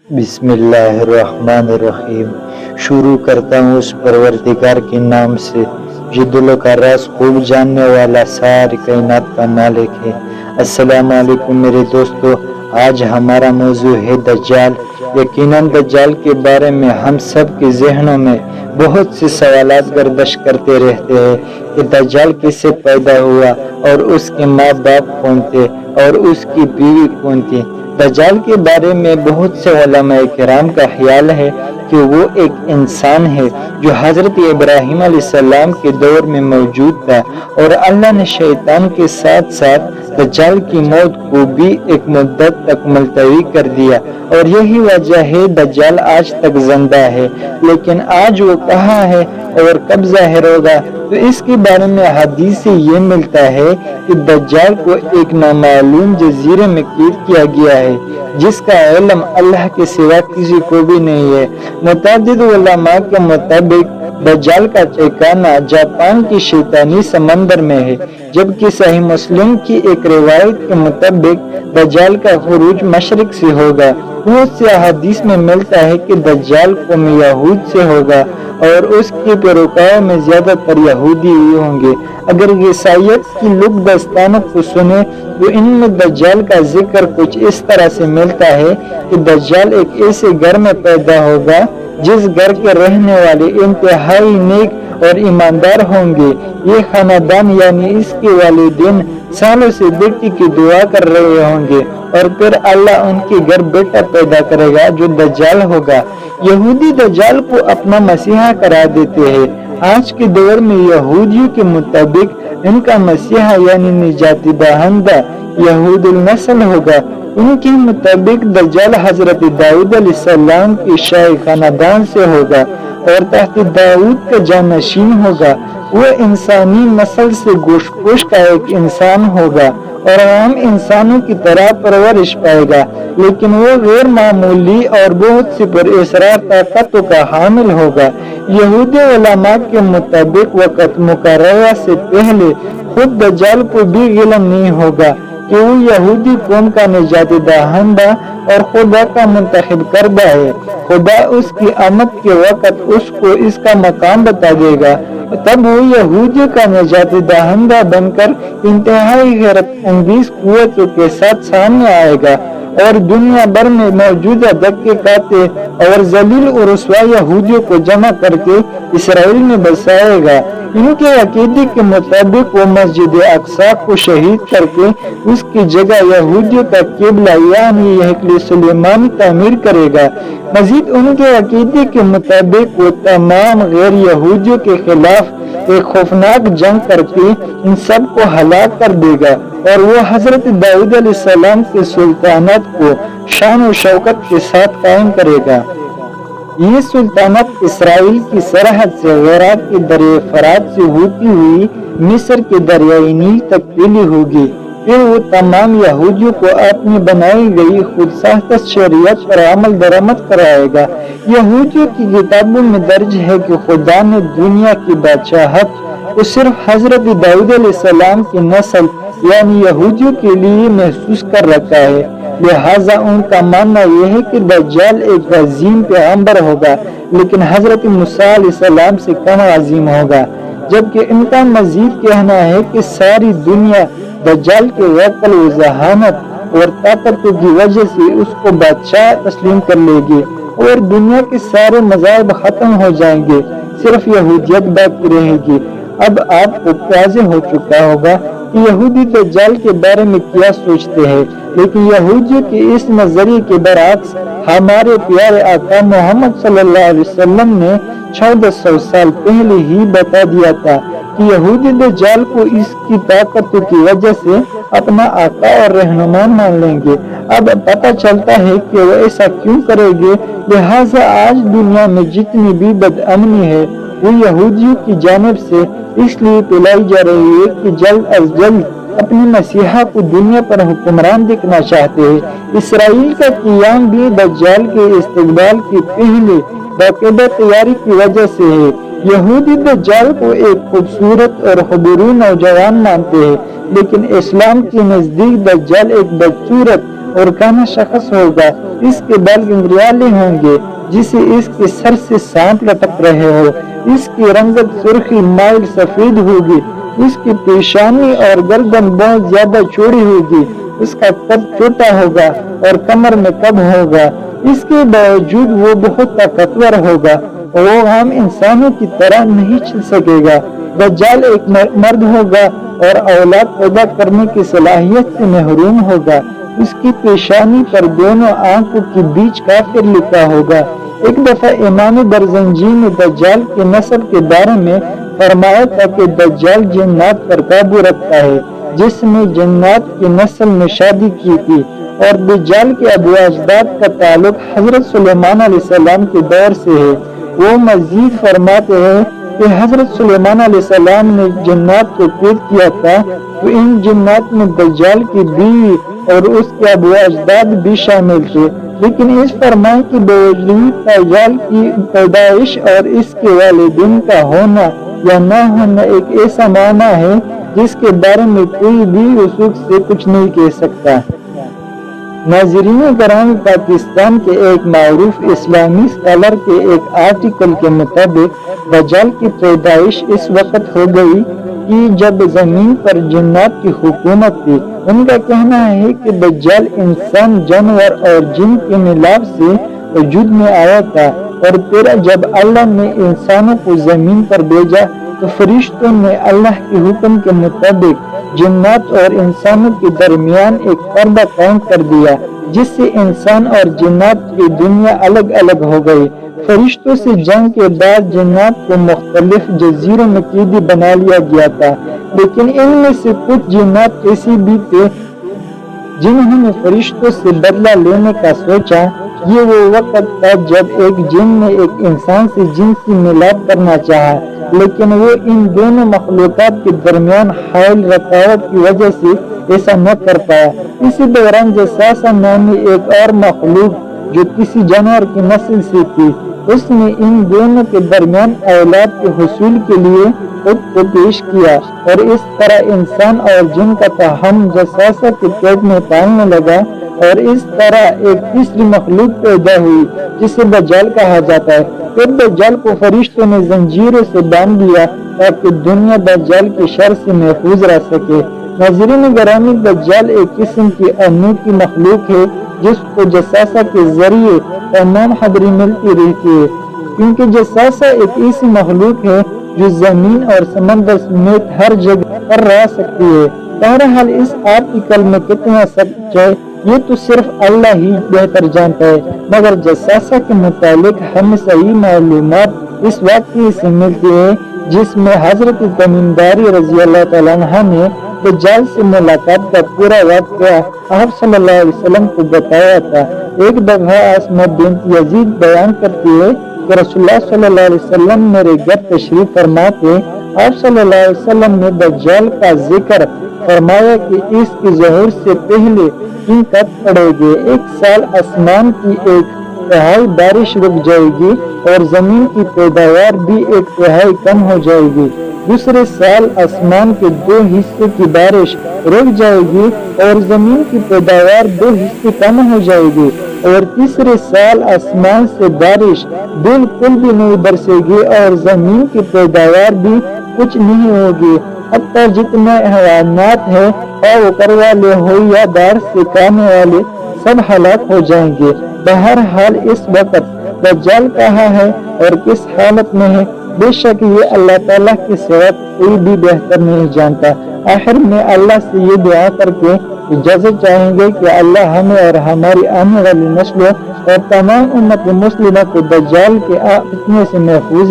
بسم اللہ الرحمن الرحیم۔ شروع کرتا ہوں اس پروردگار کے نام سے جو دلوں کا راز خوب جاننے والا، ساری کائنات کا مالک ہے۔ السلام علیکم میرے دوستو، آج ہمارا موضوع ہے دجال۔ یقیناً دجال کے بارے میں ہم سب کے ذہنوں میں بہت سے سوالات گردش کرتے رہتے ہیں کہ دجال کس سے پیدا ہوا، اور اس کے ماں باپ کون تھے، اور اس کی بیوی کون تھی۔ دجال کے بارے میں بہت سے علماء کرام کا خیال ہے کہ وہ ایک انسان ہے جو حضرت ابراہیم علیہ السلام کے دور میں موجود تھا، اور اللہ نے شیطان کے ساتھ ساتھ دجال کی موت کو بھی ایک مدت تک ملتوی کر دیا، اور یہی وجہ ہے دجال آج تک زندہ ہے۔ لیکن آج وہ کہاں ہے اور کب ظاہر ہوگا، تو اس کے بارے میں حدیث سے یہ ملتا ہے کہ دجال کو ایک نامعلوم جزیرے میں قید کیا گیا ہے جس کا علم اللہ کے سوا کسی کو بھی نہیں ہے۔ متعدد علماء کے مطابق دجال کا ٹھکانہ جاپان کے شیطانی سمندر میں ہے، جبکہ صحیح مسلم کی ایک روایت کے مطابق دجال کا خروج مشرق سے ہوگا۔ بہت سے احادیث میں ملتا ہے کہ دجال قوم یہود سے ہوگا اور اس کے پیروکاروں میں زیادہ تر یہودی ہی ہوں گے۔ اگر عیسائیت کی لوک داستانوں کو سنیں تو ان میں دجال کا ذکر کچھ اس طرح سے ملتا ہے کہ دجال ایک ایسے گھر میں پیدا ہوگا جس گھر کے رہنے والے انتہائی نیک اور ایماندار ہوں گے۔ یہ خاندان یعنی اس کے والدین سالوں سے بیٹی کی دعا کر رہے ہوں گے، اور پھر اللہ ان کے گھر بیٹا پیدا کرے گا جو دجال ہوگا۔ یہودی دجال کو اپنا مسیحا قرار دیتے ہیں۔ آج کے دور میں یہودیوں کے مطابق ان کا مسیحا یعنی نجات دہندہ یہود النسل ہوگا۔ ان کے مطابق دجال حضرت داؤد علیہ السلام کے شاہی خاندان سے ہوگا اور تحت داؤد کا جانشین ہوگا۔ وہ انسانی نسل سے گوشت پوش کا ایک انسان ہوگا اور عام انسانوں کی طرح پرورش پائے گا، لیکن وہ غیر معمولی اور بہت سی پراسرار طاقتوں کا حامل ہوگا۔ یہودی علماء کے مطابق وقت مقررہ سے پہلے خود دجال کو بھی علم نہیں ہوگا کہ وہ یہودی قوم کا نجات دہندہ اور خدا کا منتخب کردہ ہے۔ خدا اس کی آمد کے وقت اس کو اس کا مقام بتا دے گا، تب وہ یہودیوں کا نجات دہندہ بن کر انتہائی حیرت انگیز قوتوں کے ساتھ سامنے آئے گا اور دنیا بھر میں موجودہ دھکے کھاتے اور ذلیل و رسوا یہودیوں کو جمع کر کے اسرائیل میں بسائے گا۔ ان کے عقیدے کے مطابق وہ مسجد اقصی کو شہید کر کے اس کی جگہ یہودیوں کا قبلہ یعنی ہیکل سلیمانی تعمیر کرے گا۔ مزید ان کے عقیدے کے مطابق وہ تمام غیر یہودیوں کے خلاف ایک خوفناک جنگ کر کے ان سب کو ہلاک کر دے گا، اور وہ حضرت داؤد علیہ السلام کے سلطنت کو شان و شوکت کے ساتھ قائم کرے گا۔ یہ سلطنت اسرائیل کی سرحد سے عراق کے دریائے فرات سے ہوتی ہوئی مصر کے دریائے نیل تک پھیلی ہوگی۔ پھر وہ تمام یہودیوں کو اپنی بنائی گئی خود ساختہ شریعت پر عمل درآمد کرائے گا۔ یہودیوں کی کتابوں میں درج ہے کہ خدا نے دنیا کی بادشاہت کو صرف حضرت داؤد علیہ السلام کی نسل یعنی یہودیوں کے لیے محسوس کر رکھا ہے، لہٰذا ان کا ماننا یہ ہے کہ دجال ایک عظیم پیغمبر ہوگا، لیکن حضرت موسیٰ علیہ السلام سے کم عظیم ہوگا، جبکہ ان کا مزید کہنا ہے کہ ساری دنیا دجال کے عقل و ذہانت اور طاقتوں کی وجہ سے اس کو بادشاہ تسلیم کر لے گی، اور دنیا کے سارے مذاہب ختم ہو جائیں گے، صرف یہودیت باقی رہے گی۔ اب آپ کو واضح ہو چکا ہوگا کہ یہودی دجال کے بارے میں کیا سوچتے ہیں، لیکن یہودیوں کے اس نظریے کے برعکس ہمارے پیارے آقا محمد صلی اللہ علیہ وسلم نے 1400 سال پہلے ہی بتا دیا تھا کہ یہودی دجال کو اس کی طاقتوں کی وجہ سے اپنا آقا اور رہنما مان لیں گے۔ اب پتہ چلتا ہے کہ وہ ایسا کیوں کریں گے، لہٰذا آج دنیا میں جتنی بھی بدامنی ہے وہ یہودیوں کی جانب سے اس لیے پھیلائی جا رہی ہے کہ جلد از جلد اپنی مسیحا کو دنیا پر حکمران دیکھنا چاہتے ہیں۔ اسرائیل کا قیام بھی دجال کے استقبال کی پہلے باقاعدہ تیاری کی وجہ سے ہے۔ یہودی دجال کو ایک خوبصورت اور خبرو نوجوان مانتے ہیں، لیکن اسلام کے نزدیک دجال ایک بدصورت اور کانا شخص ہوگا، اس کے بال گنگریالے ہوں گے جسے اس کے سر سے سانپ لٹک رہے ہو، اس کی رنگت سرخی مائل سفید ہوگی، اس کی پیشانی اور گردن بہت زیادہ چوڑی ہوگی، اس کا قد چھوٹا ہوگا اور کمر میں کب ہوگا، اس کے باوجود وہ بہت طاقتور ہوگا، وہ عام انسانوں کی طرح نہیں چل سکے گا۔ دجال ایک مرد ہوگا اور اولاد پیدا کرنے کی صلاحیت سے محروم ہوگا، اس کی پیشانی پر دونوں آنکھوں کے بیچ کافر لکھا ہوگا۔ ایک دفعہ امام برزنجی نے دجال کے نسل کے بارے میں فرمایا تھا کہ دجال جنات پر قابو رکھتا ہے جس نے جنات کی نسل میں شادی کی تھی، اور دجال کے ابو اجداد کا تعلق حضرت سلیمان علیہ السلام کے دور سے ہے۔ وہ مزید فرماتے ہیں کہ حضرت سلیمان علیہ السلام نے جنات کو قید کیا تھا تو ان جنات میں دجال کی بیوی اور اس کے ابو اجداد بھی شامل تھے، لیکن اس فرمان کے باوجود دجال کی پیدائش اور اس کے والدین کا ہونا یا نہ ہونا ایک ایسا معنی ہے جس کے بارے میں کوئی بھی وثوق سے کچھ نہیں کہہ سکتا۔ ناظرین کرام، پاکستان کے ایک معروف اسلامی اسکالر کے ایک آرٹیکل کے مطابق دجال کی پیدائش اس وقت ہو گئی کہ جب زمین پر جنات کی حکومت تھی۔ ان کا کہنا ہے کہ دجال انسان، جانور اور جن کے ملاپ سے وجود میں آیا تھا، اور پھر جب اللہ نے انسانوں کو زمین پر بھیجا تو فرشتوں نے اللہ کے حکم کے مطابق جنات اور انسانوں کے درمیان ایک پردہ قائم کر دیا، جس سے انسان اور جنات کی دنیا الگ الگ ہو گئی۔ فرشتوں سے جنگ کے بعد جنات کو مختلف جزیروں میں قیدی بنا لیا گیا تھا، لیکن ان میں سے کچھ جنات ایسی بھی تھے جنہوں نے فرشتوں سے بدلہ لینے کا سوچا۔ یہ وہ وقت تھا جب ایک جن نے ایک انسان سے جنسی ملاپ کرنا چاہا، لیکن وہ ان دونوں مخلوقات کے درمیان حائل رکاوٹ کی وجہ سے ایسا نہ کر پایا۔ اسی دوران جساسہ نامی ایک اور مخلوق جو کسی جانور کی نسل سے تھی، اس نے ان دونوں کے درمیان اولاد کے حصول کے لیے خود کو پیش کیا، اور اس طرح انسان اور جن کا تاہم جساسہ کے پیٹ میں پالنے لگا، اور اس طرح ایک تیسری مخلوق پیدا ہوئی جسے دجال کہا جاتا ہے۔ پھر دجال کو فرشتوں نے زنجیروں سے باندھ دیا تاکہ دنیا دجال کی شر سے محفوظ رہ سکے۔ ناظرین گرامی، دجال ایک قسم کی انوکھی مخلوق ہے جس کو جساسہ کے ذریعے تمام خبریں ملتی رہتی ہے، کیونکہ جساسہ ایک ایسی مخلوق ہے جو زمین اور سمندر سمیت ہر جگہ پر رہ سکتی ہے۔ بہرحال اس آرٹیکل میں کتنا سچ ہے یہ تو صرف اللہ ہی بہتر جانتا ہے، مگر جساسہ کے متعلق ہمیں صحیح معلومات اس واقعے سے ملتی ہے جس میں حضرت تمیم داری رضی اللہ تعالیٰ عنہ نے دجال سے ملاقات کا پورا واقعہ آپ صلی اللہ علیہ وسلم کو بتایا تھا۔ ایک دفعہ اسماء بنت یزید بیان کرتی ہے کہ رسول اللہ صلی اللہ علیہ وسلم میرے گھر تشریف فرما تھے۔ آپ صلی اللہ علیہ وسلم نے دجال کا ذکر فرمایا کہ اس کے ظہور سے پہلے ان کب پڑے گی، ایک سال آسمان کی ایک تہائی بارش رک جائے گی اور زمین کی پیداوار بھی ایک تہائی کم ہو جائے گی، دوسرے سال آسمان کے 2 حصے کی بارش رک جائے گی اور زمین کی پیداوار 2 حصے کم ہو جائے گی، اور تیسرے سال آسمان سے بارش بالکل بھی نہیں برسے گی اور زمین کی پیداوار بھی کچھ نہیں ہوگی، حتیٰ جتنے حیوانات ہیں وہ کرنے والے ہو یا دار سے کھانے والے سب ہلاک ہو جائیں گے۔ بہرحال اس وقت دجال کہاں ہے اور کس حالت میں ہے، بے شک یہ اللہ تعالیٰ کے سوا کوئی بھی بہتر نہیں جانتا۔ آخر میں اللہ سے یہ دعا کر کے اجازت چاہیں گے کہ اللہ ہمیں اور ہماری آنے والی نسلوں اور تمام امت مسلمہ کو دجال کے فتنے سے محفوظ